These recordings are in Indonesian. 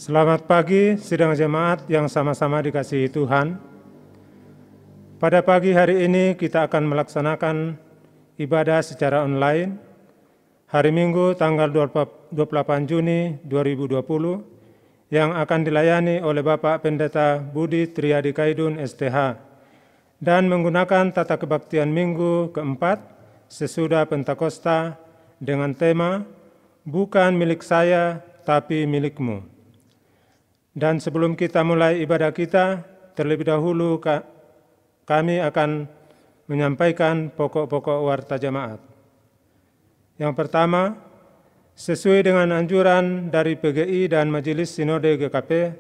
Selamat pagi sidang jemaat yang sama-sama dikasihi Tuhan. Pada pagi hari ini kita akan melaksanakan ibadah secara online hari Minggu tanggal 28 Juni 2020 yang akan dilayani oleh Bapak Pendeta Budi Triadi Kaidun STH dan menggunakan tata kebaktian Minggu keempat sesudah Pentakosta dengan tema Bukan milik saya tapi milikmu. Dan sebelum kita mulai ibadah kita, terlebih dahulu kami akan menyampaikan pokok-pokok warta jemaat. Yang pertama, sesuai dengan anjuran dari PGI dan Majelis Sinode GKP,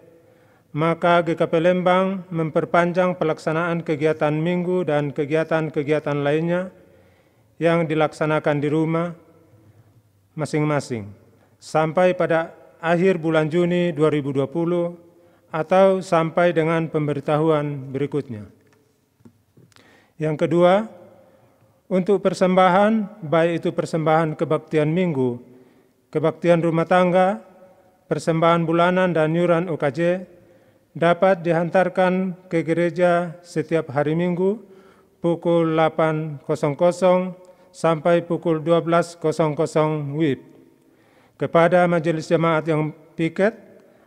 maka GKP Lembang memperpanjang pelaksanaan kegiatan minggu dan kegiatan-kegiatan lainnya yang dilaksanakan di rumah masing-masing sampai pada akhir bulan Juni 2020 atau sampai dengan pemberitahuan berikutnya. Yang kedua, untuk persembahan, baik itu persembahan kebaktian minggu, kebaktian rumah tangga, persembahan bulanan dan yuran UKJ, dapat dihantarkan ke gereja setiap hari Minggu pukul 8.00 sampai pukul 12.00 WIB. Kepada majelis jemaat yang piket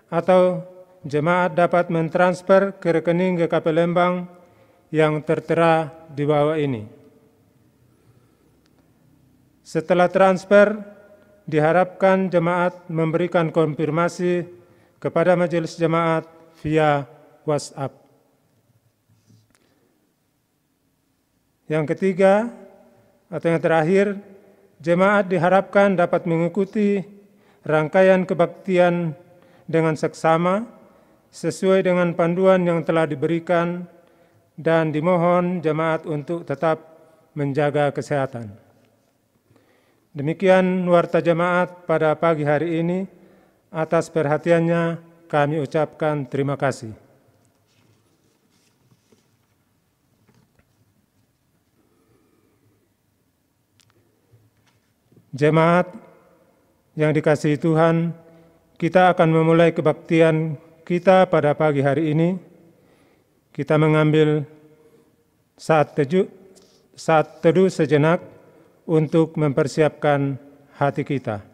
atau jemaat dapat mentransfer ke rekening GKP Lembang yang tertera di bawah ini. Setelah transfer, diharapkan jemaat memberikan konfirmasi kepada majelis jemaat via WhatsApp. Yang ketiga atau yang terakhir, jemaat diharapkan dapat mengikuti rangkaian kebaktian dengan seksama sesuai dengan panduan yang telah diberikan dan dimohon jemaat untuk tetap menjaga kesehatan. Demikian warta jemaat pada pagi hari ini. Atas perhatiannya kami ucapkan terima kasih. Jemaat yang dikasihi Tuhan, kita akan memulai kebaktian kita pada pagi hari ini. Kita mengambil saat teduh sejenak untuk mempersiapkan hati kita.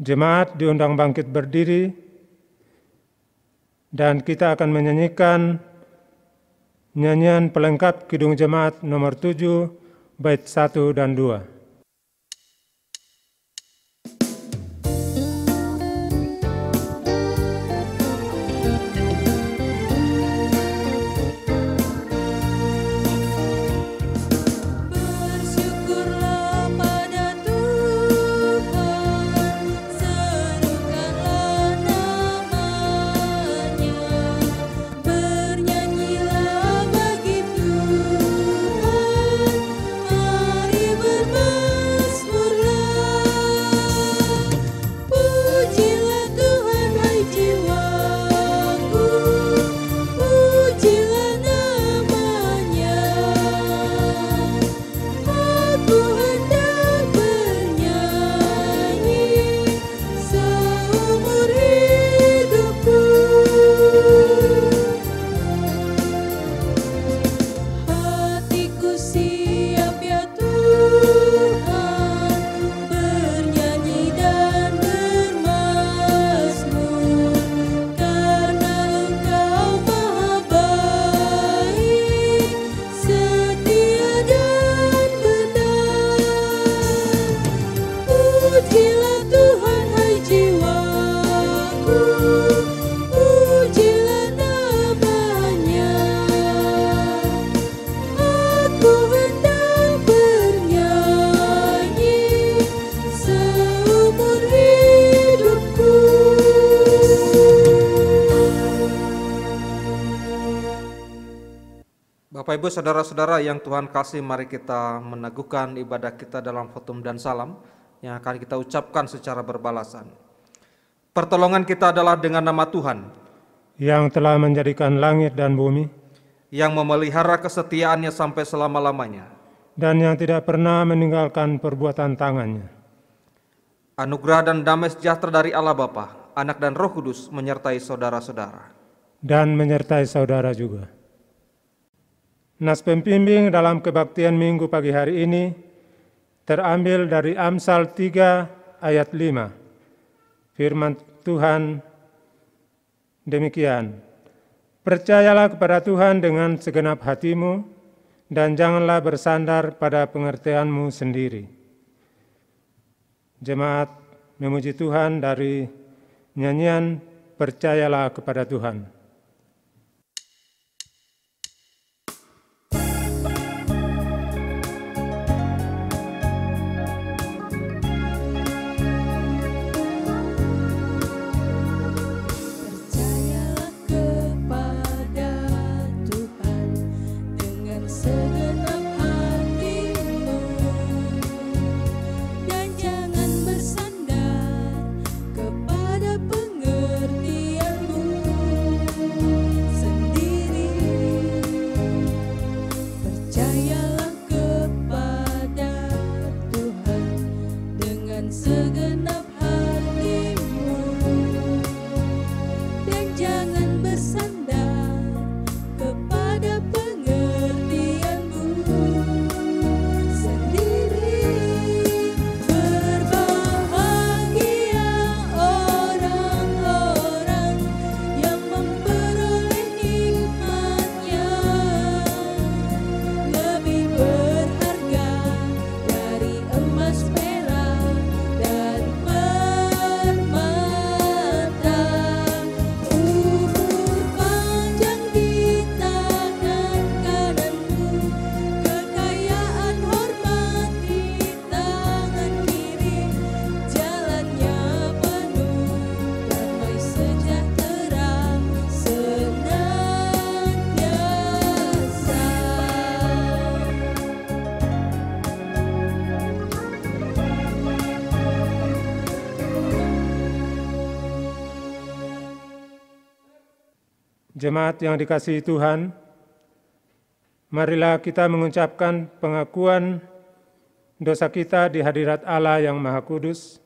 Jemaat diundang bangkit berdiri dan kita akan menyanyikan nyanyian pelengkap Kidung Jemaat nomor 7 bait 1 dan 2. Berbalik Bapak Ibu Saudara-saudara yang Tuhan kasih, mari kita meneguhkan ibadah kita dalam khotbah dan salam yang akan kita ucapkan secara berbalasan. Pertolongan kita adalah dengan nama Tuhan yang telah menjadikan langit dan bumi, yang memelihara kesetiaannya sampai selama-lamanya, dan yang tidak pernah meninggalkan perbuatan tangannya. Anugerah dan damai sejahtera dari Allah Bapa, Anak dan Roh Kudus menyertai saudara-saudara. Dan menyertai saudara juga. Nas pembimbing dalam kebaktian Minggu pagi hari ini terambil dari Amsal 3 ayat 5. Firman Tuhan demikian, percayalah kepada Tuhan dengan segenap hatimu dan janganlah bersandar pada pengertianmu sendiri. Jemaat memuji Tuhan dari nyanyian Percayalah kepada Tuhan. Jemaat yang dikasihi Tuhan, marilah kita mengucapkan pengakuan dosa kita di hadirat Allah yang Maha Kudus,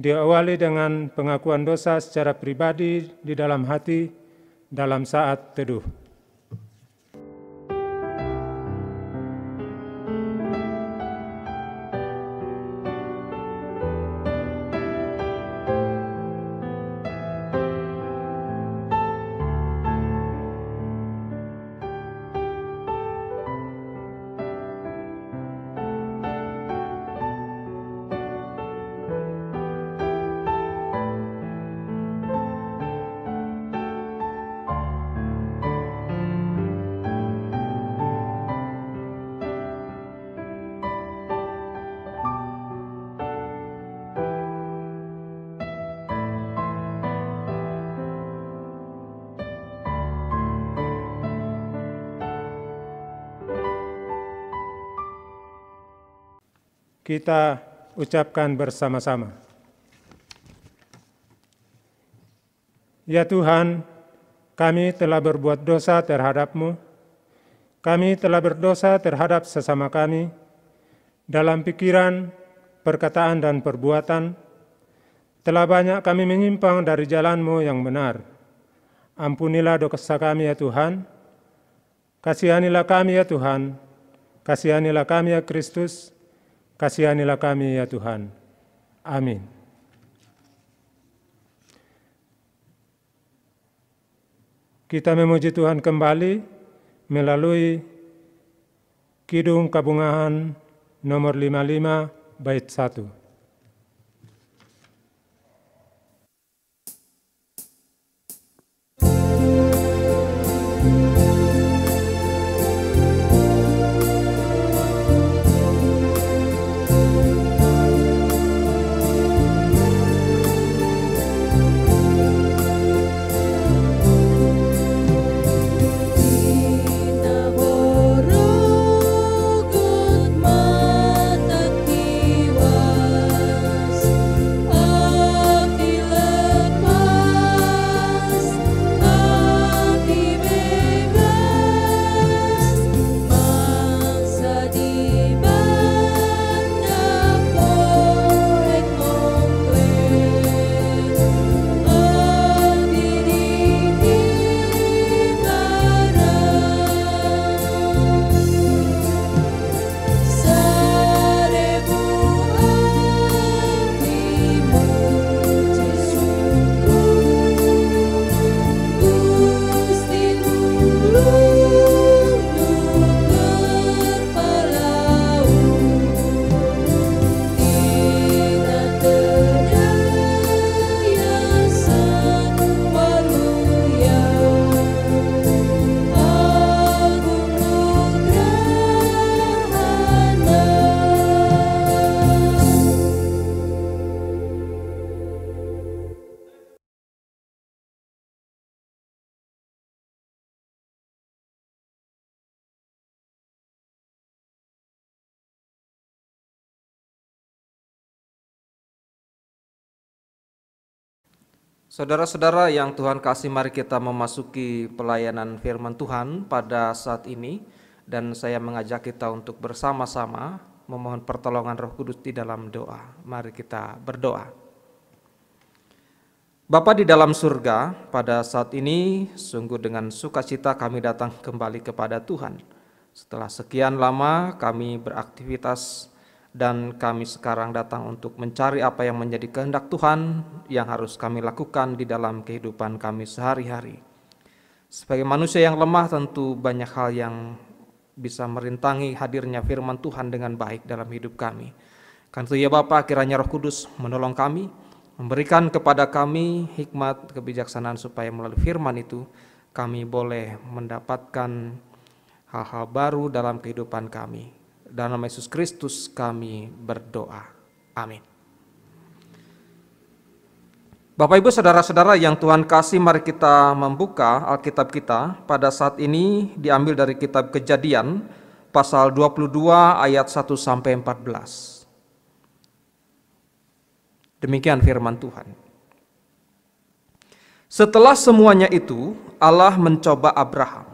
diawali dengan pengakuan dosa secara pribadi di dalam hati dalam saat teduh. Kita ucapkan bersama-sama. Ya Tuhan, kami telah berbuat dosa terhadap-Mu. Kami telah berdosa terhadap sesama kami dalam pikiran, perkataan, dan perbuatan. Telah banyak kami menyimpang dari jalan-Mu yang benar. Ampunilah dosa kami ya Tuhan. Kasihanilah kami ya Tuhan. Kasihanilah kami ya Kristus. Kasihanilah kami ya Tuhan. Amin. Kita memuji Tuhan kembali melalui Kidung Kabungahan nomor 55 bait 1. Kita Saudara-saudara yang Tuhan kasih, mari kita memasuki pelayanan firman Tuhan pada saat ini, dan saya mengajak kita untuk bersama-sama memohon pertolongan Roh Kudus di dalam doa. Mari kita berdoa. Bapa di dalam surga, pada saat ini sungguh dengan sukacita kami datang kembali kepada Tuhan. Setelah sekian lama kami beraktivitas dan kami sekarang datang untuk mencari apa yang menjadi kehendak Tuhan yang harus kami lakukan di dalam kehidupan kami sehari-hari. Sebagai manusia yang lemah, tentu banyak hal yang bisa merintangi hadirnya firman Tuhan dengan baik dalam hidup kami. Karena itu ya Bapa, kiranya Roh Kudus menolong kami, memberikan kepada kami hikmat kebijaksanaan supaya melalui firman itu kami boleh mendapatkan hal-hal baru dalam kehidupan kami. Dalam nama Yesus Kristus kami berdoa. Amin. Bapak Ibu saudara-saudara yang Tuhan kasih, mari kita membuka Alkitab kita. Pada saat ini diambil dari kitab Kejadian pasal 22 ayat 1 sampai 14. Demikian firman Tuhan. Setelah semuanya itu, Allah mencoba Abraham.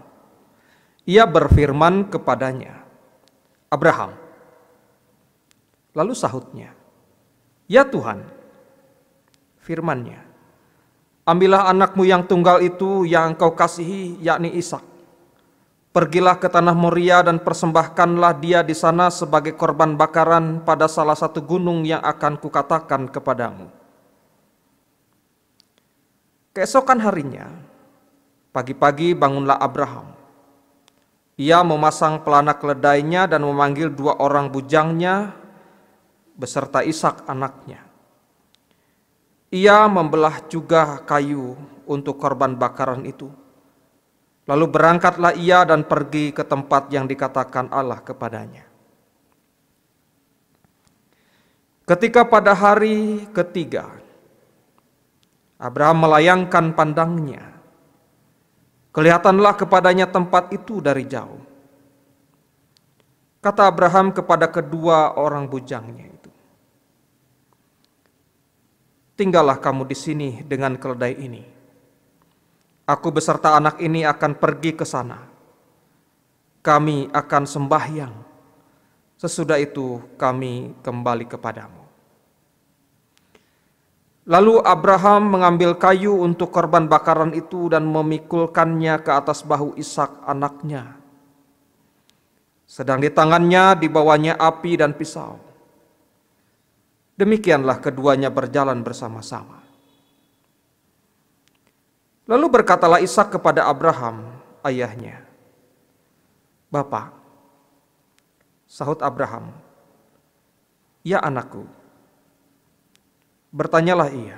Ia berfirman kepadanya, Abraham. Lalu sahutnya, ya Tuhan. Firman-Nya, ambillah anakmu yang tunggal itu yang engkau kasihi, yakni Ishak. Pergilah ke tanah Moria dan persembahkanlah dia di sana sebagai korban bakaran pada salah satu gunung yang akan kukatakan kepadamu. Keesokan harinya, pagi-pagi bangunlah Abraham. Ia memasang pelana keledainya dan memanggil 2 orang bujangnya beserta Ishak anaknya. Ia membelah juga kayu untuk korban bakaran itu. Lalu berangkatlah ia dan pergi ke tempat yang dikatakan Allah kepadanya. Ketika pada hari ketiga, Abraham melayangkan pandangnya. Kelihatanlah kepadanya tempat itu dari jauh. Kata Abraham kepada kedua orang bujangnya itu, tinggallah kamu di sini dengan keledai ini. Aku beserta anak ini akan pergi ke sana. Kami akan sembahyang. Sesudah itu kami kembali kepadamu. Lalu Abraham mengambil kayu untuk korban bakaran itu dan memikulkannya ke atas bahu Ishak anaknya. Sedang di tangannya dibawanya api dan pisau. Demikianlah keduanya berjalan bersama-sama. Lalu berkatalah Ishak kepada Abraham, ayahnya, Bapa. Sahut Abraham, ya anakku. Bertanyalah ia,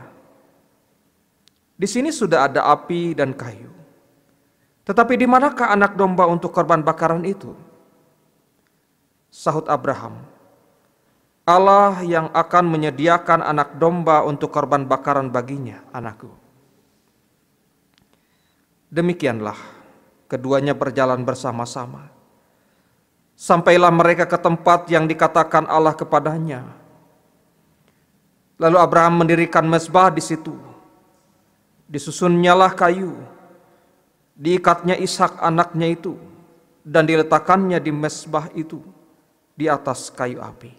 di sini sudah ada api dan kayu, tetapi di manakah anak domba untuk korban bakaran itu? Sahut Abraham, Allah yang akan menyediakan anak domba untuk korban bakaran baginya, anakku. Demikianlah keduanya berjalan bersama-sama. Sampailah mereka ke tempat yang dikatakan Allah kepadanya. Lalu Abraham mendirikan mezbah di situ. Disusunnyalah kayu, diikatnya Ishak anaknya itu, dan diletakkannya di mezbah itu di atas kayu api.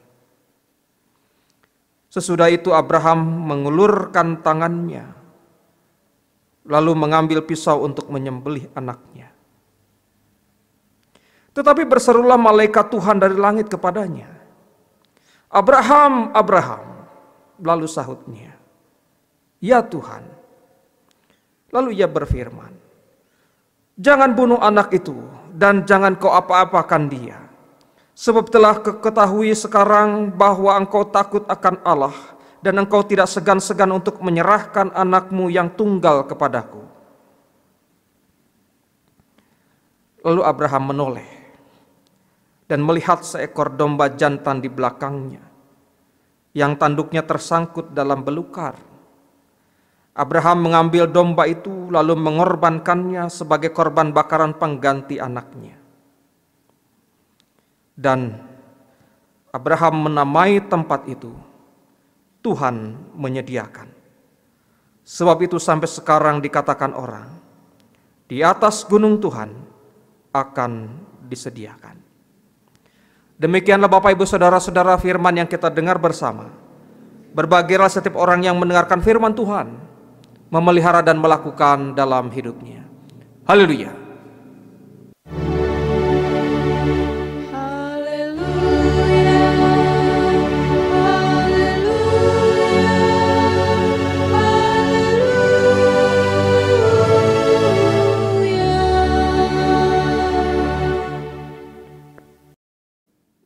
Sesudah itu Abraham mengulurkan tangannya, lalu mengambil pisau untuk menyembelih anaknya. Tetapi berserulah malaikat Tuhan dari langit kepadanya, Abraham, Abraham. Lalu sahutnya, ya Tuhan. Lalu ia berfirman, jangan bunuh anak itu dan jangan kau apa-apakan dia. Sebab telah ketahui sekarang bahwa engkau takut akan Allah dan engkau tidak segan-segan untuk menyerahkan anakmu yang tunggal kepadaku. Lalu Abraham menoleh dan melihat seekor domba jantan di belakangnya, yang tanduknya tersangkut dalam belukar. Abraham mengambil domba itu lalu mengorbankannya sebagai korban bakaran pengganti anaknya. Dan Abraham menamai tempat itu, Tuhan menyediakan. Sebab itu sampai sekarang dikatakan orang, di atas gunung Tuhan akan disediakan. Demikianlah Bapak Ibu Saudara-saudara firman yang kita dengar bersama. Berbahagialah setiap orang yang mendengarkan firman Tuhan, memelihara dan melakukan dalam hidupnya. Haleluya.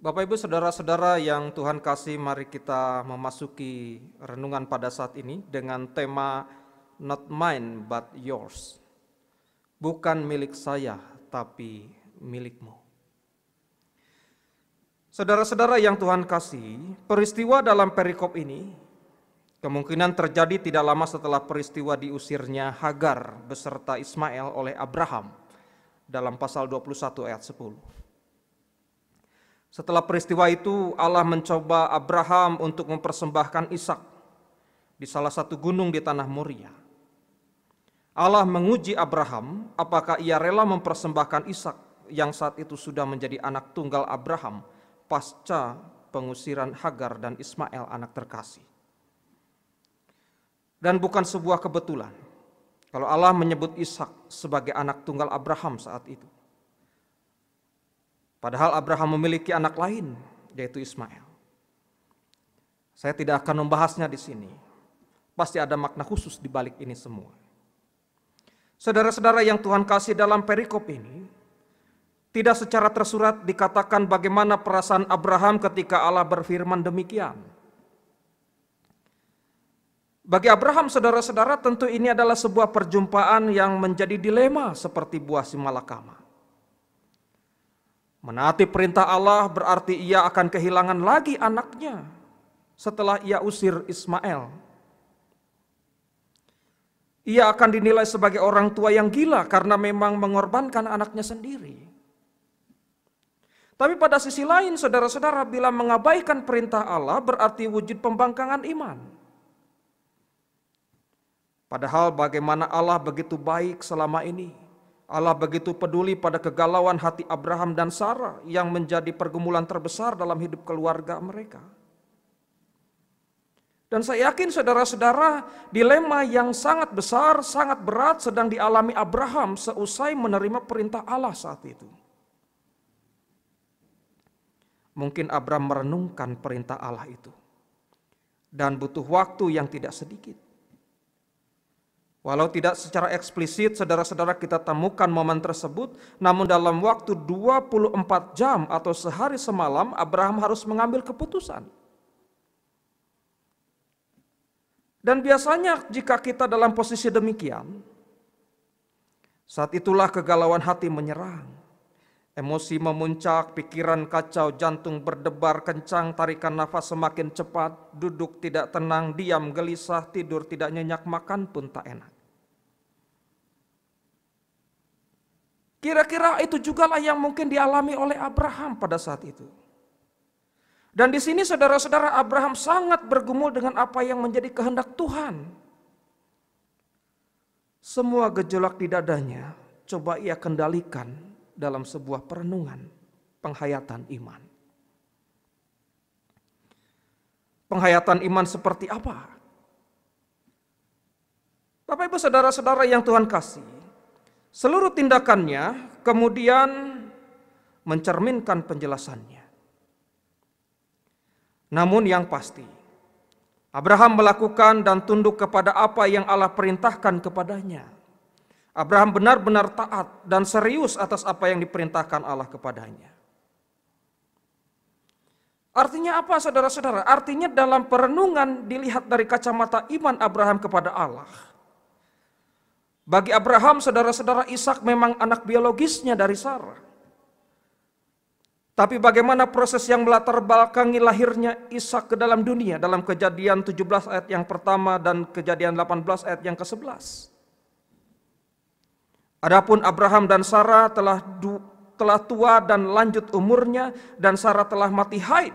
Bapak Ibu Saudara-saudara yang Tuhan kasih, mari kita memasuki renungan pada saat ini dengan tema Not mine but yours. Bukan milik saya tapi milikmu. Saudara-saudara yang Tuhan kasih, peristiwa dalam perikop ini kemungkinan terjadi tidak lama setelah peristiwa diusirnya Hagar beserta Ismail oleh Abraham dalam pasal 21 ayat 10. Setelah peristiwa itu, Allah mencoba Abraham untuk mempersembahkan Ishak di salah satu gunung di tanah Moria. Allah menguji Abraham apakah ia rela mempersembahkan Ishak yang saat itu sudah menjadi anak tunggal Abraham pasca pengusiran Hagar dan Ismail anak terkasih. Dan bukan sebuah kebetulan kalau Allah menyebut Ishak sebagai anak tunggal Abraham saat itu. Padahal Abraham memiliki anak lain, yaitu Ismail. Saya tidak akan membahasnya di sini. Pasti ada makna khusus di balik ini semua. Saudara-saudara yang Tuhan kasih, dalam perikop ini, tidak secara tersurat dikatakan bagaimana perasaan Abraham ketika Allah berfirman demikian. Bagi Abraham, saudara-saudara, tentu ini adalah sebuah perjumpaan yang menjadi dilema seperti buah simalakama. Menaati perintah Allah berarti ia akan kehilangan lagi anaknya setelah ia usir Ismail. Ia akan dinilai sebagai orang tua yang gila karena memang mengorbankan anaknya sendiri. Tapi pada sisi lain, saudara-saudara, bila mengabaikan perintah Allah berarti wujud pembangkangan iman. Padahal bagaimana Allah begitu baik selama ini. Allah begitu peduli pada kegalauan hati Abraham dan Sarah yang menjadi pergumulan terbesar dalam hidup keluarga mereka. Dan saya yakin saudara-saudara, dilema yang sangat besar, sangat berat sedang dialami Abraham seusai menerima perintah Allah saat itu. Mungkin Abraham merenungkan perintah Allah itu dan butuh waktu yang tidak sedikit. Walau tidak secara eksplisit, saudara-saudara, kita temukan momen tersebut, namun dalam waktu 24 jam atau sehari semalam, Abraham harus mengambil keputusan. Dan biasanya jika kita dalam posisi demikian, saat itulah kegalauan hati menyerang. Emosi memuncak, pikiran kacau, jantung berdebar kencang, tarikan nafas semakin cepat, duduk tidak tenang, diam gelisah, tidur tidak nyenyak, makan pun tak enak. Kira-kira itu jugalah yang mungkin dialami oleh Abraham pada saat itu. Dan di sini saudara-saudara, Abraham sangat bergumul dengan apa yang menjadi kehendak Tuhan. Semua gejolak di dadanya coba ia kendalikan dalam sebuah perenungan, penghayatan iman. Penghayatan iman seperti apa? Bapak Ibu saudara-saudara yang Tuhan kasih, seluruh tindakannya kemudian mencerminkan penjelasannya. Namun yang pasti, Abraham melakukan dan tunduk kepada apa yang Allah perintahkan kepadanya. Abraham benar-benar taat dan serius atas apa yang diperintahkan Allah kepadanya. Artinya apa saudara-saudara? Artinya dalam perenungan dilihat dari kacamata iman Abraham kepada Allah. Bagi Abraham, saudara-saudara, Ishak memang anak biologisnya dari Sarah. Tapi bagaimana proses yang melatar belakangi lahirnya Ishak ke dalam dunia dalam Kejadian 17 ayat yang pertama dan Kejadian 18 ayat yang ke-11. Adapun Abraham dan Sarah telah tua dan lanjut umurnya, dan Sarah telah mati haid.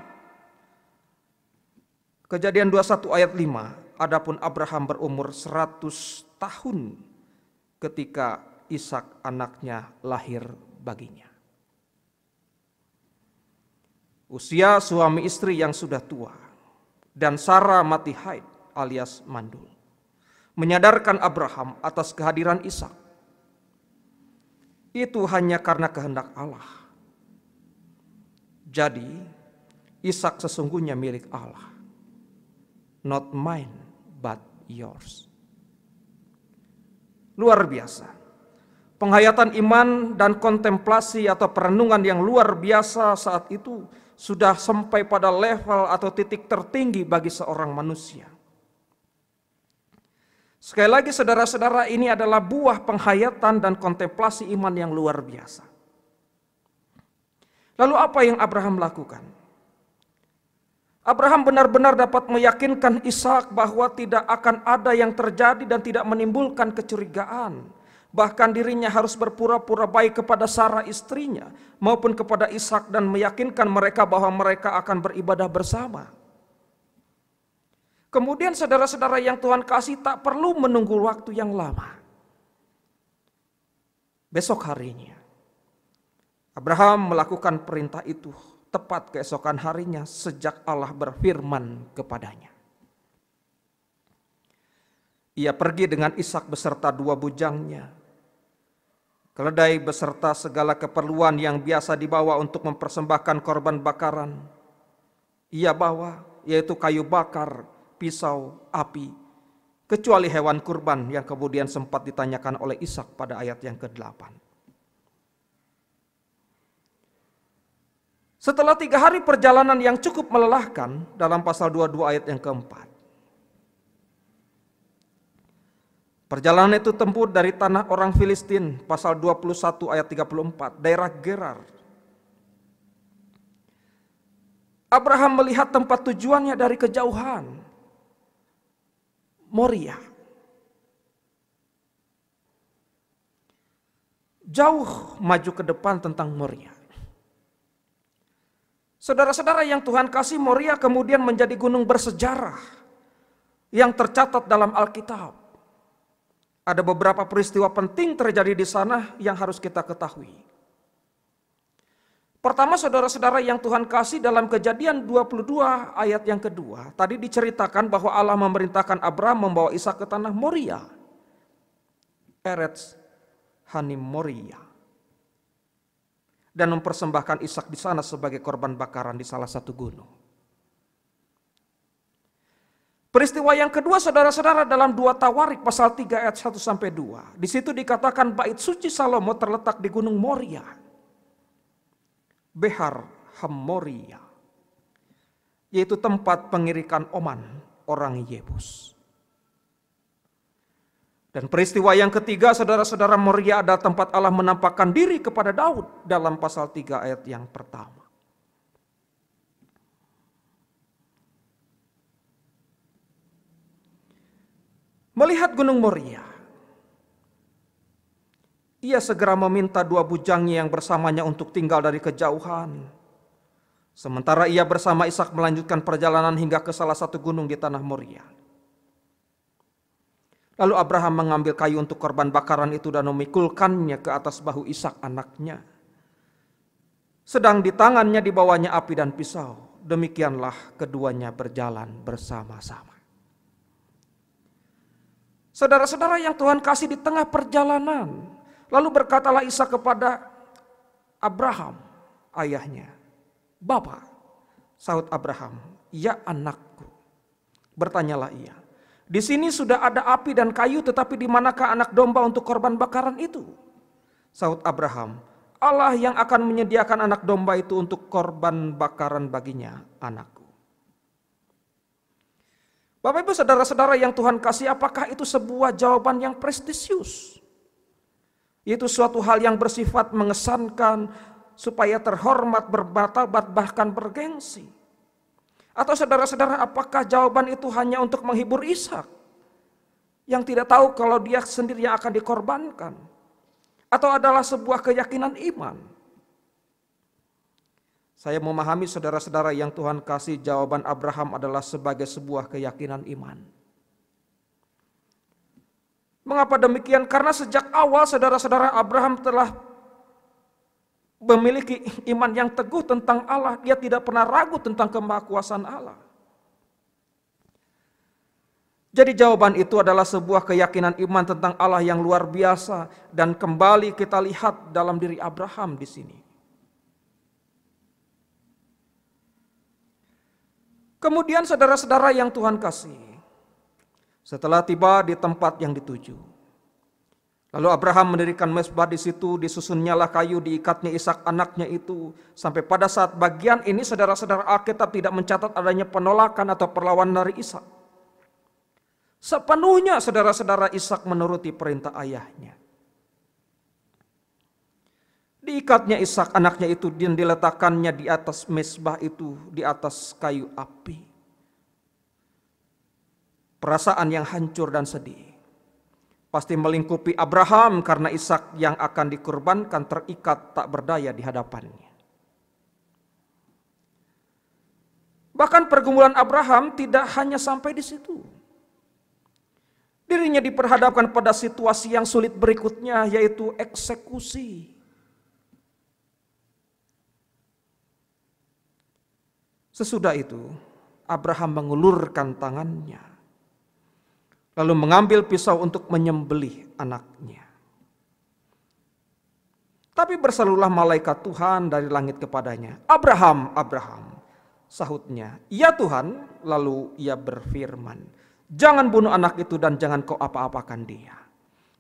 Kejadian 21 ayat 5. adapun Abraham berumur 100 tahun ketika Ishak anaknya lahir baginya. Usia suami istri yang sudah tua dan Sarah mati haid alias mandul menyadarkan Abraham atas kehadiran Ishak. Itu hanya karena kehendak Allah. Jadi, Ishak sesungguhnya milik Allah. Not mine, but yours. Luar biasa. Penghayatan iman dan kontemplasi atau perenungan yang luar biasa saat itu sudah sampai pada level atau titik tertinggi bagi seorang manusia. Sekali lagi saudara-saudara, ini adalah buah penghayatan dan kontemplasi iman yang luar biasa. Lalu apa yang Abraham lakukan? Abraham benar-benar dapat meyakinkan Ishak bahwa tidak akan ada yang terjadi dan tidak menimbulkan kecurigaan. Bahkan dirinya harus berpura-pura baik kepada Sarah istrinya maupun kepada Ishak dan meyakinkan mereka bahwa mereka akan beribadah bersama. Kemudian saudara-saudara yang Tuhan kasih, tak perlu menunggu waktu yang lama. Besok harinya, Abraham melakukan perintah itu tepat keesokan harinya sejak Allah berfirman kepadanya. Ia pergi dengan Ishak beserta 2 bujangnya, keledai beserta segala keperluan yang biasa dibawa untuk mempersembahkan korban bakaran. Ia bawa, yaitu kayu bakar, pisau, api, kecuali hewan kurban yang kemudian sempat ditanyakan oleh Ishak pada ayat yang ke-8. Setelah 3 hari perjalanan yang cukup melelahkan dalam pasal 22 ayat yang ke-4. Perjalanan itu tempuh dari tanah orang Filistin, pasal 21 ayat 34, daerah Gerar. Abraham melihat tempat tujuannya dari kejauhan, Moria. Jauh maju ke depan tentang Moria. Saudara-saudara yang Tuhan kasih, Moria kemudian menjadi gunung bersejarah yang tercatat dalam Alkitab. Ada beberapa peristiwa penting terjadi di sana yang harus kita ketahui. Pertama, saudara-saudara yang Tuhan kasih, dalam Kejadian 22 ayat yang kedua, tadi diceritakan bahwa Allah memerintahkan Abraham membawa Ishak ke tanah Moria. Eretz Hanim Moria. Dan mempersembahkan Ishak di sana sebagai korban bakaran di salah satu gunung. Peristiwa yang kedua, saudara-saudara, dalam 2 Tawarik pasal 3 ayat 1-2. Di situ dikatakan bait suci Salomo terletak di gunung Moria. Behar Hamoria, yaitu tempat pengirikan Oman orang Yebus. Dan peristiwa yang ketiga, saudara-saudara, Moria adalah tempat Allah menampakkan diri kepada Daud dalam pasal 3 ayat yang pertama. Melihat gunung Moria, ia segera meminta 2 bujangnya yang bersamanya untuk tinggal dari kejauhan. Sementara ia bersama Ishak melanjutkan perjalanan hingga ke salah satu gunung di tanah Moria. Lalu Abraham mengambil kayu untuk korban bakaran itu dan memikulkannya ke atas bahu Ishak anaknya. Sedang di tangannya dibawanya api dan pisau. Demikianlah keduanya berjalan bersama-sama. Saudara-saudara yang Tuhan kasih, di tengah perjalanan, lalu berkatalah Ishak kepada Abraham, ayahnya, "Bapa," sahut Abraham, "Ya anakku." Bertanyalah ia, "Di sini sudah ada api dan kayu, tetapi di manakah anak domba untuk korban bakaran itu?" Sahut Abraham, "Allah yang akan menyediakan anak domba itu untuk korban bakaran baginya, anakku." Bapak Ibu saudara-saudara yang Tuhan kasih, apakah itu sebuah jawaban yang prestisius? Itu suatu hal yang bersifat mengesankan, supaya terhormat, bermartabat, bahkan bergengsi. Atau saudara-saudara, apakah jawaban itu hanya untuk menghibur Ishak yang tidak tahu kalau dia sendiri yang akan dikorbankan? Atau adalah sebuah keyakinan iman? Saya memahami saudara-saudara yang Tuhan kasih, jawaban Abraham adalah sebagai sebuah keyakinan iman. Mengapa demikian? Karena sejak awal saudara-saudara Abraham telah memiliki iman yang teguh tentang Allah. Dia tidak pernah ragu tentang kemahakuasaan Allah. Jadi jawaban itu adalah sebuah keyakinan iman tentang Allah yang luar biasa. Dan kembali kita lihat dalam diri Abraham di sini. Kemudian saudara-saudara yang Tuhan kasih, setelah tiba di tempat yang dituju, lalu Abraham mendirikan mezbah di situ, disusunnyalah kayu, diikatnya Ishak anaknya itu. Sampai pada saat bagian ini saudara-saudara, Alkitab tidak mencatat adanya penolakan atau perlawanan dari Ishak. Sepenuhnya saudara-saudara Ishak menuruti perintah ayahnya. Diikatnya Ishak anaknya itu dan diletakkannya di atas mezbah itu, di atas kayu api. Perasaan yang hancur dan sedih pasti melingkupi Abraham karena Ishak yang akan dikurbankan terikat tak berdaya di hadapannya. Bahkan pergumulan Abraham tidak hanya sampai di situ. Dirinya diperhadapkan pada situasi yang sulit berikutnya, yaitu eksekusi. Sesudah itu, Abraham mengulurkan tangannya, lalu mengambil pisau untuk menyembelih anaknya. Tapi berserulah malaikat Tuhan dari langit kepadanya, "Abraham, Abraham." Sahutnya, "Ya Tuhan." Lalu ia berfirman, "Jangan bunuh anak itu dan jangan kau apa-apakan dia.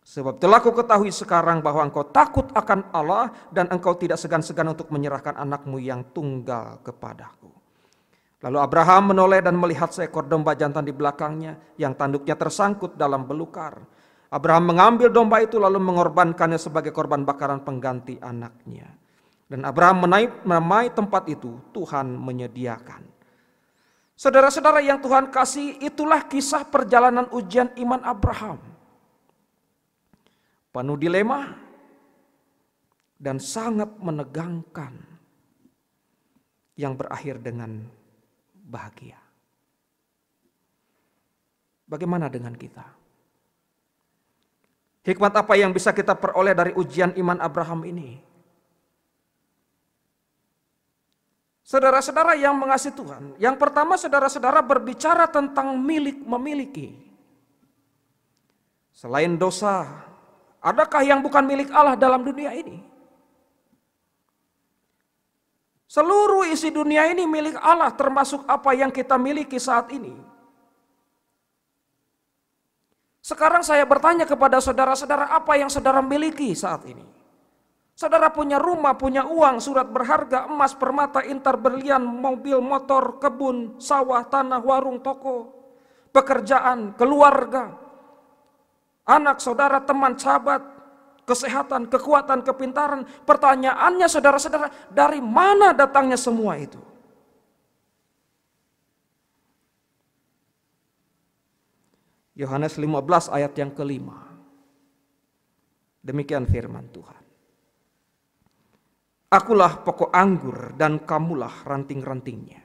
Sebab telah kau ketahui sekarang bahwa engkau takut akan Allah dan engkau tidak segan-segan untuk menyerahkan anakmu yang tunggal kepadaku." Lalu Abraham menoleh dan melihat seekor domba jantan di belakangnya yang tanduknya tersangkut dalam belukar. Abraham mengambil domba itu lalu mengorbankannya sebagai korban bakaran pengganti anaknya. Dan Abraham menamai tempat itu Tuhan menyediakan. Saudara-saudara yang Tuhan kasih, itulah kisah perjalanan ujian iman Abraham. Penuh dilema dan sangat menegangkan, yang berakhir dengan bahagia. Bagaimana dengan kita? Hikmat apa yang bisa kita peroleh dari ujian iman Abraham ini? Saudara-saudara yang mengasihi Tuhan, yang pertama saudara-saudara berbicara tentang memiliki. Selain dosa, adakah yang bukan milik Allah dalam dunia ini? Seluruh isi dunia ini milik Allah, termasuk apa yang kita miliki saat ini. Sekarang saya bertanya kepada saudara-saudara, apa yang saudara miliki saat ini? Saudara punya rumah, punya uang, surat berharga, emas, permata, intar, berlian, mobil, motor, kebun, sawah, tanah, warung, toko, pekerjaan, keluarga, anak, saudara, teman, sahabat, kesehatan, kekuatan, kepintaran. Pertanyaannya saudara-saudara, dari mana datangnya semua itu? Yohanes 15 ayat yang ke-5. Demikian firman Tuhan. "Akulah pokok anggur dan kamulah ranting-rantingnya.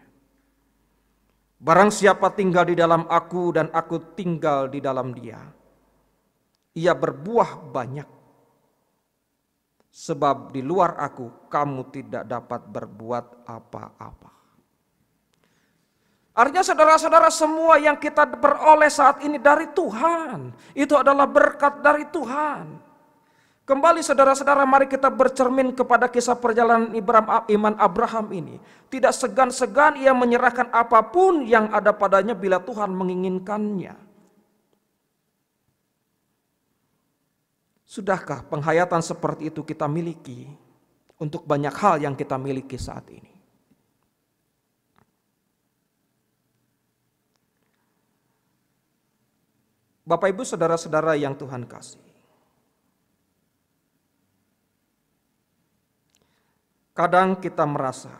Barang siapa tinggal di dalam aku dan aku tinggal di dalam dia, ia berbuah banyak. Sebab di luar aku kamu tidak dapat berbuat apa-apa." Artinya saudara-saudara, semua yang kita peroleh saat ini dari Tuhan. Itu adalah berkat dari Tuhan. Kembali saudara-saudara, mari kita bercermin kepada kisah perjalanan iman Abraham ini. Tidak segan-segan ia menyerahkan apapun yang ada padanya bila Tuhan menginginkannya. Sudahkah penghayatan seperti itu kita miliki untuk banyak hal yang kita miliki saat ini? Bapak Ibu saudara-saudara yang Tuhan kasih, kadang kita merasa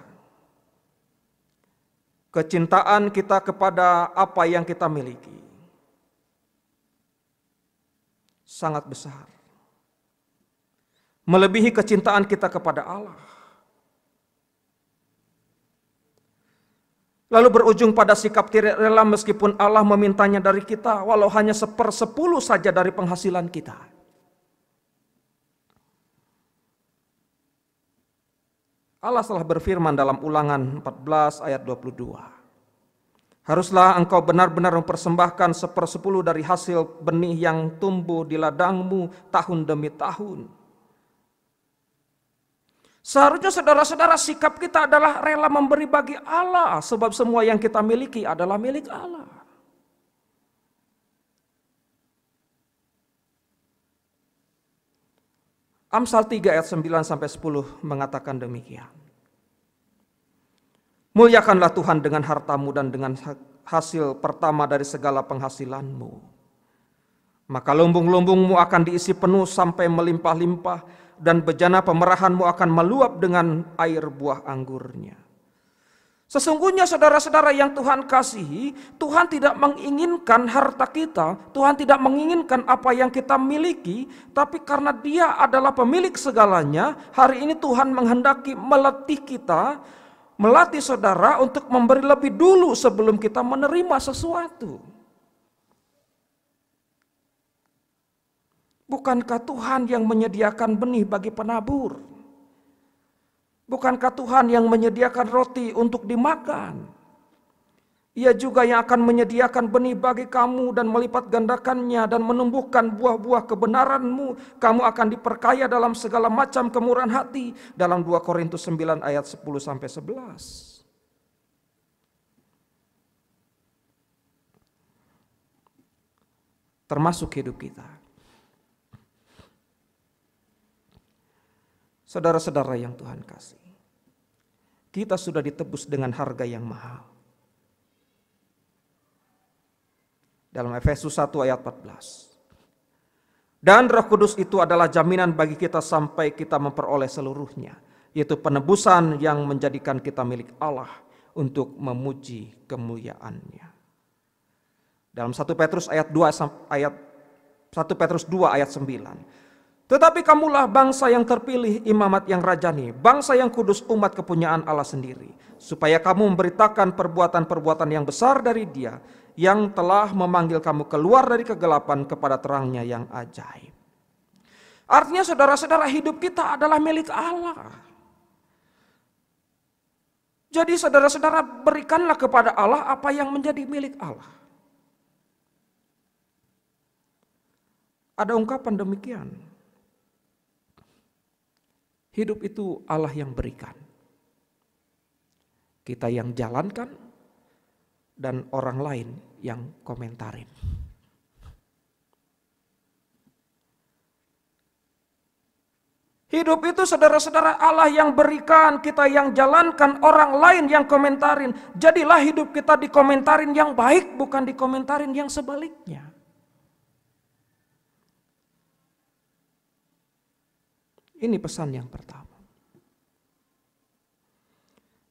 kecintaan kita kepada apa yang kita miliki sangat besar, melebihi kecintaan kita kepada Allah. lalu berujung pada sikap tidak rela meskipun Allah memintanya dari kita, walau hanya 1/10 saja dari penghasilan kita. Allah telah berfirman dalam Ulangan 14 ayat 22. Haruslah engkau benar-benar mempersembahkan 1/10 dari hasil benih yang tumbuh di ladangmu tahun demi tahun. Seharusnya saudara-saudara sikap kita adalah rela memberi bagi Allah, sebab semua yang kita miliki adalah milik Allah. Amsal 3 ayat 9-10 mengatakan demikian. Muliakanlah Tuhan dengan hartamu dan dengan hasil pertama dari segala penghasilanmu. Maka lumbung-lumbungmu akan diisi penuh sampai melimpah-limpah, dan bejana pemerahanmu akan meluap dengan air buah anggurnya. Sesungguhnya saudara-saudara yang Tuhan kasihi, Tuhan tidak menginginkan harta kita, Tuhan tidak menginginkan apa yang kita miliki, tapi karena Dia adalah pemilik segalanya, hari ini Tuhan menghendaki melatih kita, melatih saudara untuk memberi lebih dulu sebelum kita menerima sesuatu. Bukankah Tuhan yang menyediakan benih bagi penabur? Bukankah Tuhan yang menyediakan roti untuk dimakan? Ia juga yang akan menyediakan benih bagi kamu dan melipat gandakannya dan menumbuhkan buah-buah kebenaranmu. Kamu akan diperkaya dalam segala macam kemurahan hati. Dalam 2 Korintus 9 ayat 10-11. Termasuk hidup kita. Saudara-saudara yang Tuhan kasih, kita sudah ditebus dengan harga yang mahal. Dalam Efesus 1 ayat 14. Dan Roh Kudus itu adalah jaminan bagi kita sampai kita memperoleh seluruhnya, yaitu penebusan yang menjadikan kita milik Allah untuk memuji kemuliaannya. Dalam 1 Petrus 2 ayat 9. Tetapi kamulah bangsa yang terpilih, imamat yang rajani, bangsa yang kudus, umat kepunyaan Allah sendiri, supaya kamu memberitakan perbuatan-perbuatan yang besar dari Dia, yang telah memanggil kamu keluar dari kegelapan kepada terangnya yang ajaib. Artinya saudara-saudara, hidup kita adalah milik Allah. Jadi saudara-saudara, berikanlah kepada Allah apa yang menjadi milik Allah. Ada ungkapan demikian. Hidup itu Allah yang berikan. Kita yang jalankan dan orang lain yang komentarin. Hidup itu saudara-saudara Allah yang berikan, kita yang jalankan, orang lain yang komentarin. Jadilah hidup kita dikomentarin yang baik, bukan dikomentarin yang sebaliknya. Ini pesan yang pertama.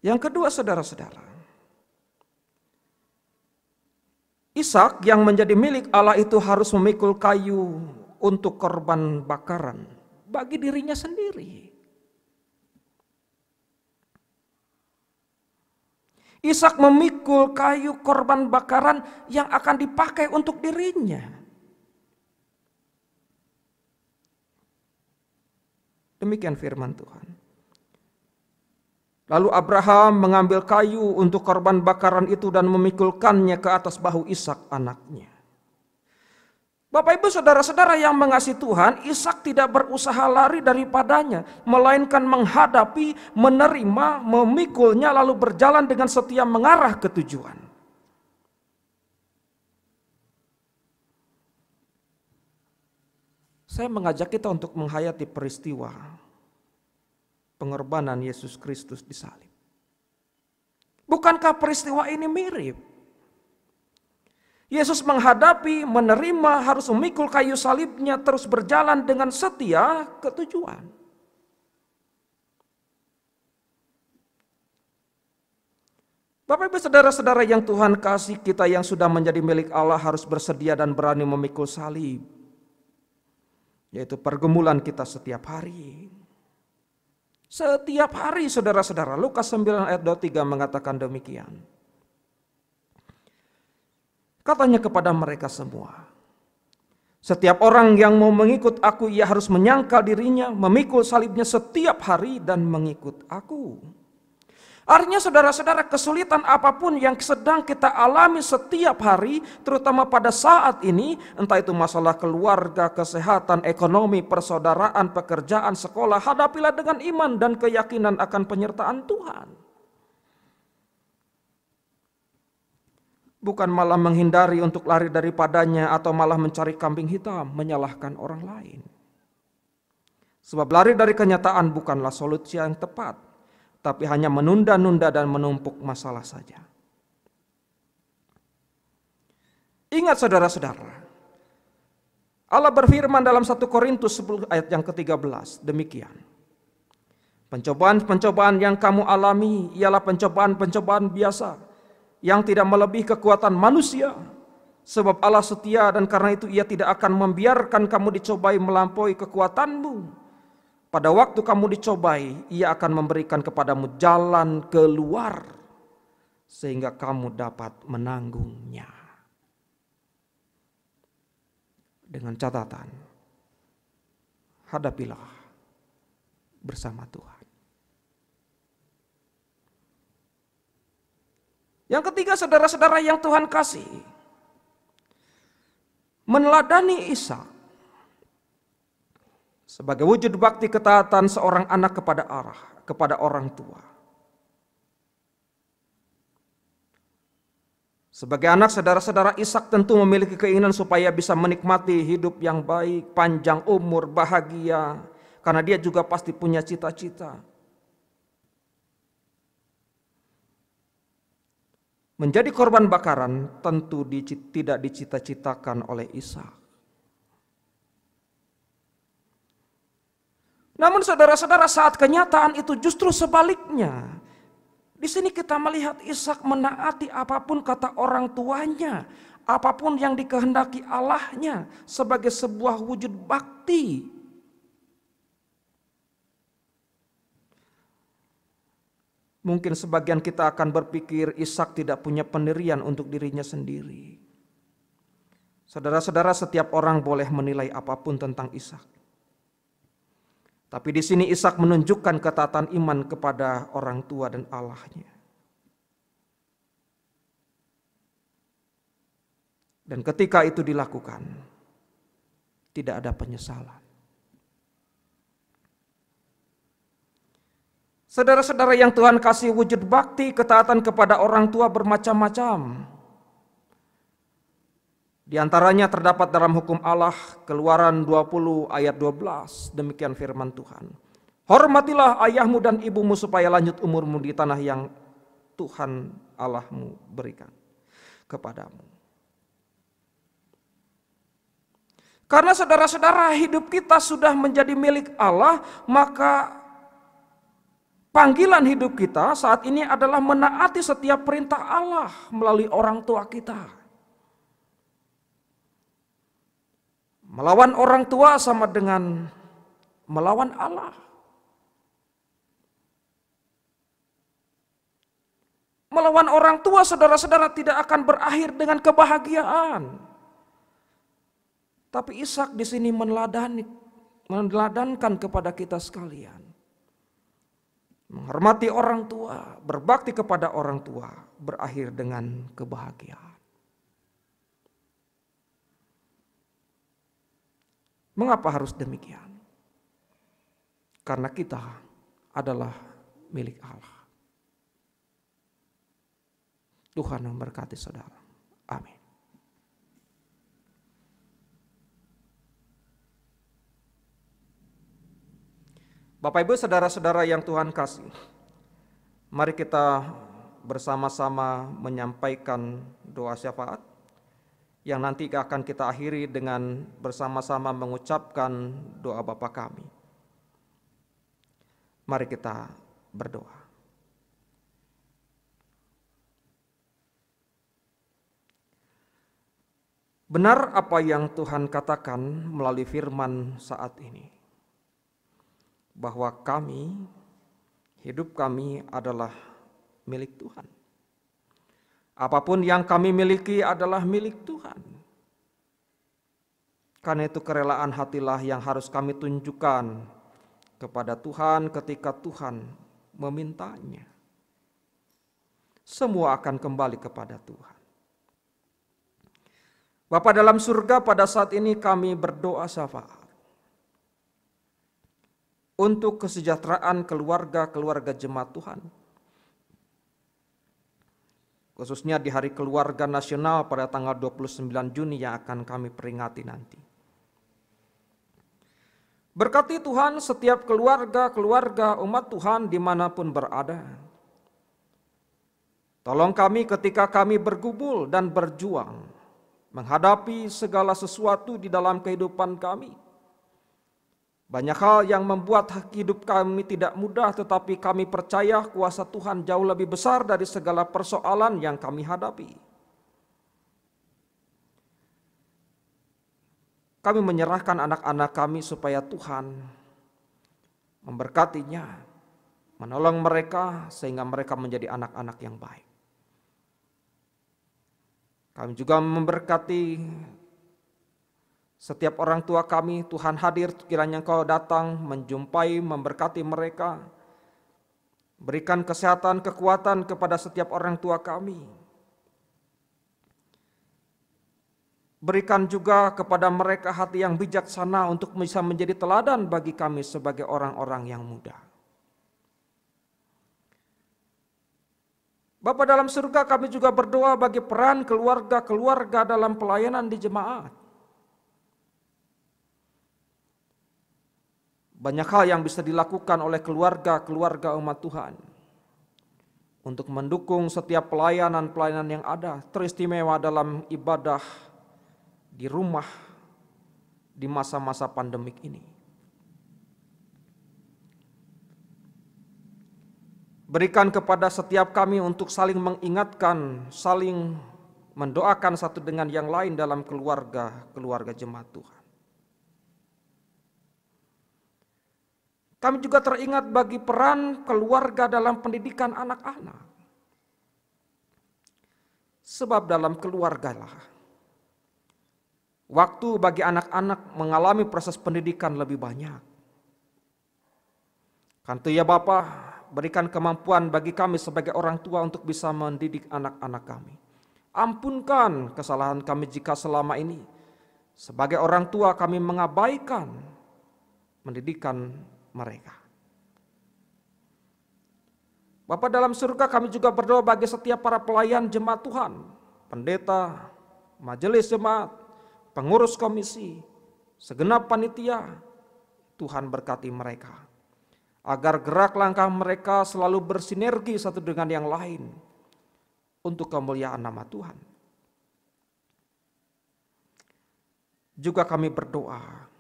Yang kedua saudara-saudara, Ishak yang menjadi milik Allah itu harus memikul kayu untuk korban bakaran bagi dirinya sendiri. Ishak memikul kayu korban bakaran yang akan dipakai untuk dirinya. Demikian firman Tuhan. Lalu Abraham mengambil kayu untuk korban bakaran itu dan memikulkannya ke atas bahu Ishak anaknya. Bapak ibu saudara-saudara yang mengasihi Tuhan, Ishak tidak berusaha lari daripadanya, melainkan menghadapi, menerima, memikulnya lalu berjalan dengan setia mengarah ke tujuan. Saya mengajak kita untuk menghayati peristiwa pengorbanan Yesus Kristus di salib. Bukankah peristiwa ini mirip? Yesus menghadapi, menerima, harus memikul kayu salibnya, terus berjalan dengan setia ke tujuan. Bapak ibu saudara-saudara yang Tuhan kasih, kita yang sudah menjadi milik Allah harus bersedia dan berani memikul salib. Yaitu pergumulan kita setiap hari. Setiap hari saudara-saudara. Lukas 9 ayat 23 mengatakan demikian. Katanya kepada mereka semua, setiap orang yang mau mengikut aku, ia harus menyangkal dirinya, memikul salibnya setiap hari dan mengikut aku. Artinya saudara-saudara, kesulitan apapun yang sedang kita alami setiap hari, terutama pada saat ini, entah itu masalah keluarga, kesehatan, ekonomi, persaudaraan, pekerjaan, sekolah, hadapilah dengan iman dan keyakinan akan penyertaan Tuhan. Bukan malah menghindari untuk lari daripadanya atau malah mencari kambing hitam, menyalahkan orang lain. Sebab lari dari kenyataan bukanlah solusi yang tepat, tapi hanya menunda-nunda dan menumpuk masalah saja. Ingat saudara-saudara, Allah berfirman dalam 1 Korintus 10 ayat yang ke-13, demikian. Pencobaan-pencobaan yang kamu alami ialah pencobaan-pencobaan biasa, yang tidak melebihi kekuatan manusia. Sebab Allah setia dan karena itu Ia tidak akan membiarkan kamu dicobai melampaui kekuatanmu. Pada waktu kamu dicobai, Ia akan memberikan kepadamu jalan keluar sehingga kamu dapat menanggungnya. Dengan catatan, hadapilah bersama Tuhan. Yang ketiga, saudara-saudara yang Tuhan kasih, meneladani Ishak sebagai wujud bakti ketaatan seorang anak kepada orang tua. Sebagai anak, saudara-saudara, Ishak tentu memiliki keinginan supaya bisa menikmati hidup yang baik, panjang umur, bahagia, karena dia juga pasti punya cita-cita. Menjadi korban bakaran tentu tidak dicita-citakan oleh Ishak. Namun saudara-saudara, saat kenyataan itu justru sebaliknya. Di sini kita melihat Ishak menaati apapun kata orang tuanya, apapun yang dikehendaki Allahnya sebagai sebuah wujud bakti. Mungkin sebagian kita akan berpikir Ishak tidak punya pendirian untuk dirinya sendiri. Saudara-saudara, setiap orang boleh menilai apapun tentang Ishak. Tapi di sini Ishak menunjukkan ketaatan iman kepada orang tua dan Allahnya. Dan ketika itu dilakukan, tidak ada penyesalan. Saudara-saudara yang Tuhan kasih, wujud bakti ketaatan kepada orang tua bermacam-macam. Di antaranya terdapat dalam hukum Allah, Keluaran 20 ayat 12, demikian firman Tuhan. Hormatilah ayahmu dan ibumu supaya lanjut umurmu di tanah yang Tuhan Allahmu berikan kepadamu. Karena saudara-saudara, hidup kita sudah menjadi milik Allah, maka panggilan hidup kita saat ini adalah menaati setiap perintah Allah melalui orang tua kita. Melawan orang tua sama dengan melawan Allah. Melawan orang tua, saudara-saudara, tidak akan berakhir dengan kebahagiaan. Tapi Ishak di sini meneladankan kepada kita sekalian. Menghormati orang tua, berbakti kepada orang tua, berakhir dengan kebahagiaan. Mengapa harus demikian? Karena kita adalah milik Allah. Tuhan memberkati saudara. Amin. Bapak Ibu, saudara-saudara yang Tuhan kasih, mari kita bersama-sama menyampaikan doa syafaat yang nanti akan kita akhiri dengan bersama-sama mengucapkan doa Bapa kami. Mari kita berdoa. Benar apa yang Tuhan katakan melalui firman saat ini, bahwa hidup kami adalah milik Tuhan. Apapun yang kami miliki adalah milik Tuhan. Karena itu kerelaan hatilah yang harus kami tunjukkan kepada Tuhan ketika Tuhan memintanya. Semua akan kembali kepada Tuhan. Bapa dalam surga, pada saat ini kami berdoa syafaat untuk kesejahteraan keluarga-keluarga jemaat Tuhan. Khususnya di Hari Keluarga Nasional pada tanggal 29 Juni yang akan kami peringati nanti. Berkati Tuhan setiap keluarga-keluarga umat Tuhan dimanapun berada. Tolong kami ketika kami bergumul dan berjuang menghadapi segala sesuatu di dalam kehidupan kami. Banyak hal yang membuat hidup kami tidak mudah, tetapi kami percaya kuasa Tuhan jauh lebih besar dari segala persoalan yang kami hadapi. Kami menyerahkan anak-anak kami supaya Tuhan memberkatinya, menolong mereka sehingga mereka menjadi anak-anak yang baik. Kami juga memberkati setiap orang tua kami. Tuhan hadir, kiranya Engkau datang menjumpai, memberkati mereka. Berikan kesehatan, kekuatan kepada setiap orang tua kami. Berikan juga kepada mereka hati yang bijaksana untuk bisa menjadi teladan bagi kami sebagai orang-orang yang muda. Bapa dalam surga, kami juga berdoa bagi peran keluarga-keluarga dalam pelayanan di jemaat. Banyak hal yang bisa dilakukan oleh keluarga-keluarga umat Tuhan untuk mendukung setiap pelayanan-pelayanan yang ada, teristimewa dalam ibadah di rumah di masa-masa pandemik ini. Berikan kepada setiap kami untuk saling mengingatkan, saling mendoakan satu dengan yang lain dalam keluarga jemaat Tuhan. Kami juga teringat bagi peran keluarga dalam pendidikan anak-anak. Sebab dalam keluargalah waktu bagi anak-anak mengalami proses pendidikan lebih banyak. Kan itu ya Bapa, berikan kemampuan bagi kami sebagai orang tua untuk bisa mendidik anak-anak kami. Ampunkan kesalahan kami jika selama ini sebagai orang tua kami mengabaikan pendidikan mereka. Bapa dalam surga, kami juga berdoa bagi setiap para pelayan jemaat Tuhan, pendeta, majelis jemaat, pengurus komisi, segenap panitia. Tuhan berkati mereka, agar gerak langkah mereka selalu bersinergi satu dengan yang lain untuk kemuliaan nama Tuhan. Juga kami berdoa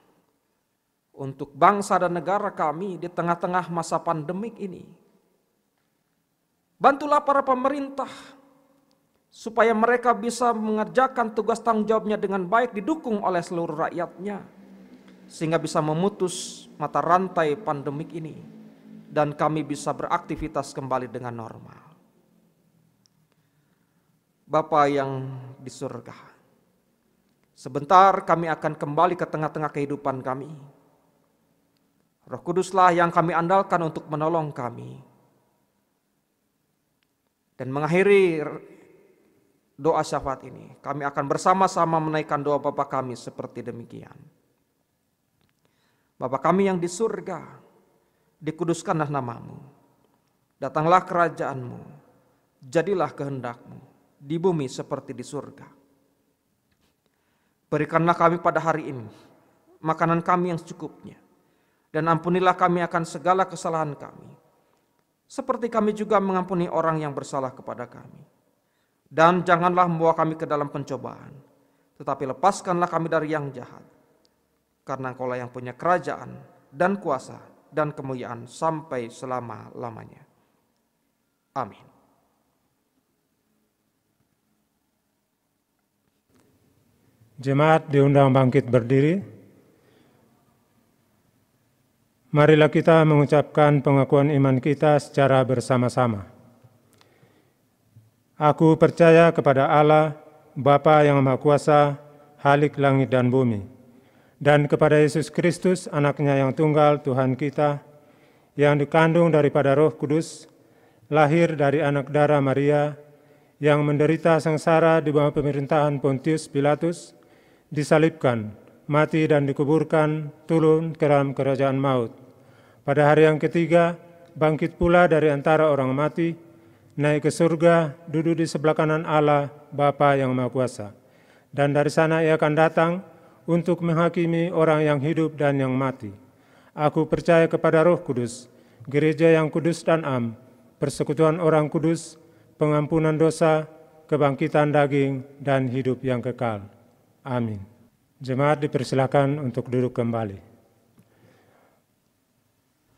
untuk bangsa dan negara kami di tengah-tengah masa pandemik ini. Bantulah para pemerintah supaya mereka bisa mengerjakan tugas tanggung jawabnya dengan baik, didukung oleh seluruh rakyatnya, sehingga bisa memutus mata rantai pandemik ini dan kami bisa beraktivitas kembali dengan normal. Bapa yang di surga, sebentar kami akan kembali ke tengah-tengah kehidupan kami. Roh Kuduslah yang kami andalkan untuk menolong kami. Dan mengakhiri doa syafaat ini, kami akan bersama-sama menaikkan doa Bapa kami seperti demikian. Bapa kami yang di surga, dikuduskanlah namamu, datanglah kerajaanmu, jadilah kehendak-mu di bumi seperti di surga. Berikanlah kami pada hari ini makanan kami yang secukupnya, dan ampunilah kami akan segala kesalahan kami, seperti kami juga mengampuni orang yang bersalah kepada kami. Dan janganlah membawa kami ke dalam pencobaan, tetapi lepaskanlah kami dari yang jahat. Karena Engkaulah yang punya kerajaan dan kuasa dan kemuliaan sampai selama-lamanya. Amin. Jemaat diundang bangkit berdiri. Marilah kita mengucapkan pengakuan iman kita secara bersama-sama. Aku percaya kepada Allah, Bapa yang Maha Kuasa, Khalik langit dan bumi, dan kepada Yesus Kristus, anaknya yang tunggal, Tuhan kita, yang dikandung daripada Roh Kudus, lahir dari anak darah Maria, yang menderita sengsara di bawah pemerintahan Pontius Pilatus, disalibkan, mati dan dikuburkan, turun ke dalam kerajaan maut. Pada hari yang ketiga, bangkit pula dari antara orang mati, naik ke surga, duduk di sebelah kanan Allah, Bapa yang Maha Kuasa. Dan dari sana ia akan datang untuk menghakimi orang yang hidup dan yang mati. Aku percaya kepada Roh Kudus, gereja yang kudus dan am, persekutuan orang kudus, pengampunan dosa, kebangkitan daging, dan hidup yang kekal. Amin. Jemaat dipersilakan untuk duduk kembali.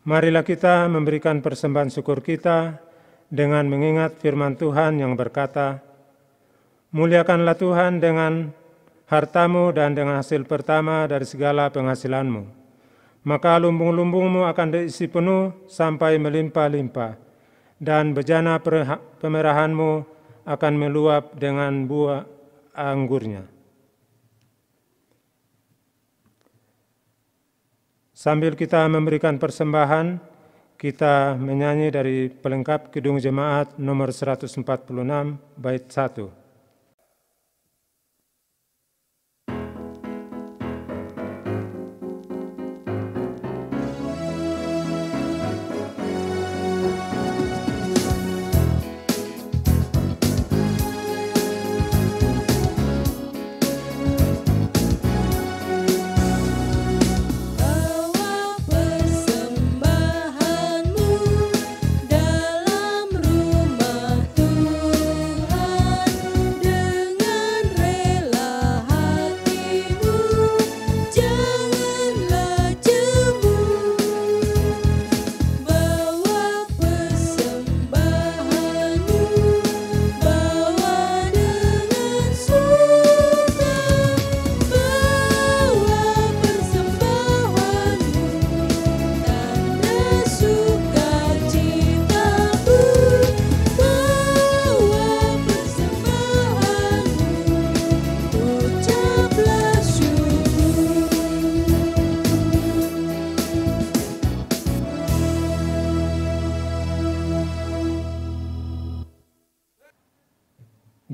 Marilah kita memberikan persembahan syukur kita dengan mengingat firman Tuhan yang berkata, "Muliakanlah Tuhan dengan hartamu dan dengan hasil pertama dari segala penghasilanmu. Maka lumbung-lumbungmu akan diisi penuh sampai melimpah-limpah, dan bejana pemerahanmu akan meluap dengan buah anggurnya." Sambil kita memberikan persembahan, kita menyanyi dari pelengkap Kidung Jemaat nomor 146, bait 1.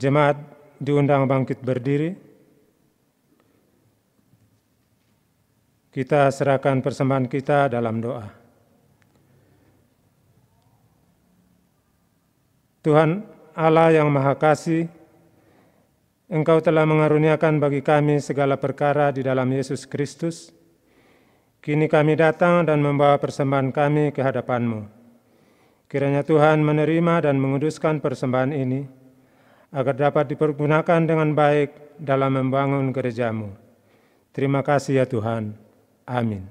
Jemaat diundang bangkit berdiri. Kita serahkan persembahan kita dalam doa. Tuhan Allah yang Maha Kasih, Engkau telah mengaruniakan bagi kami segala perkara di dalam Yesus Kristus. Kini kami datang dan membawa persembahan kami ke hadapan-Mu. Kiranya Tuhan menerima dan menguduskan persembahan ini, agar dapat dipergunakan dengan baik dalam membangun gereja-Mu. Terima kasih ya Tuhan. Amin.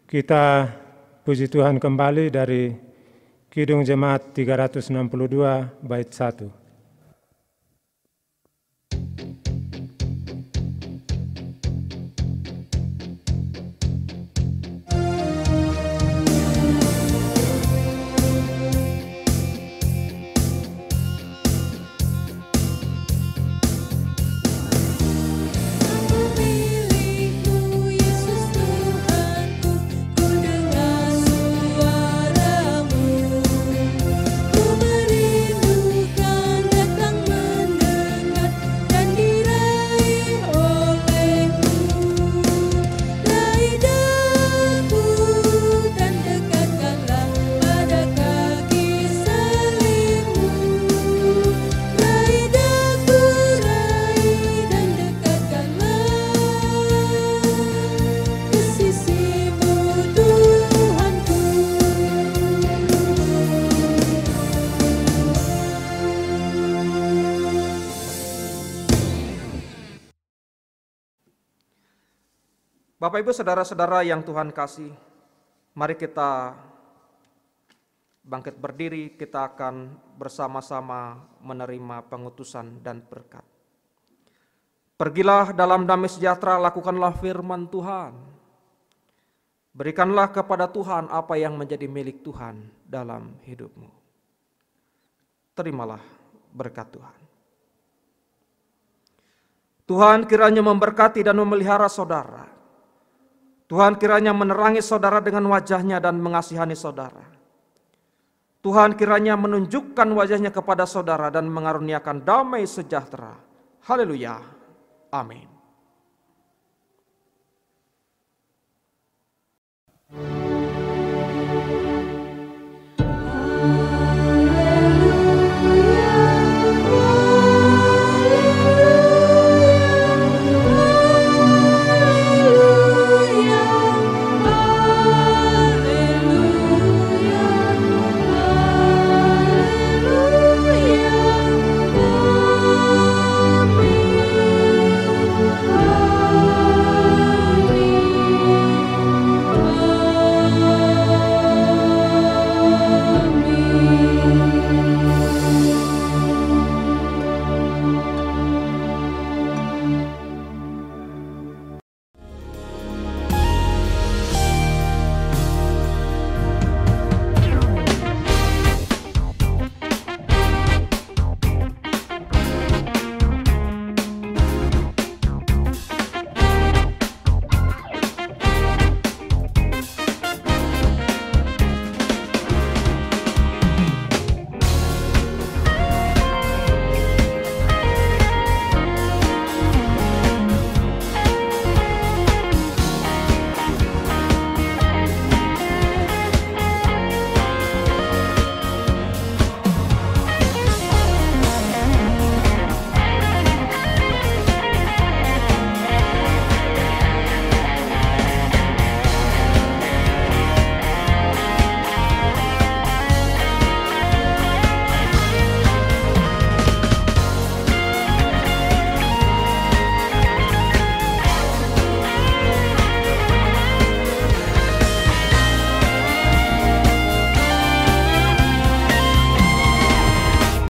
Kita puji Tuhan kembali dari Kidung Jemaat 362 bait 1. Bapak Ibu saudara-saudara yang Tuhan kasih, mari kita bangkit berdiri, kita akan bersama-sama menerima pengutusan dan berkat. Pergilah dalam damai sejahtera, lakukanlah firman Tuhan. Berikanlah kepada Tuhan apa yang menjadi milik Tuhan dalam hidupmu. Terimalah berkat Tuhan. Tuhan kiranya memberkati dan memelihara saudara. Tuhan kiranya menerangi saudara dengan wajahnya dan mengasihani saudara. Tuhan kiranya menunjukkan wajahnya kepada saudara dan mengaruniakan damai sejahtera. Haleluya. Amin.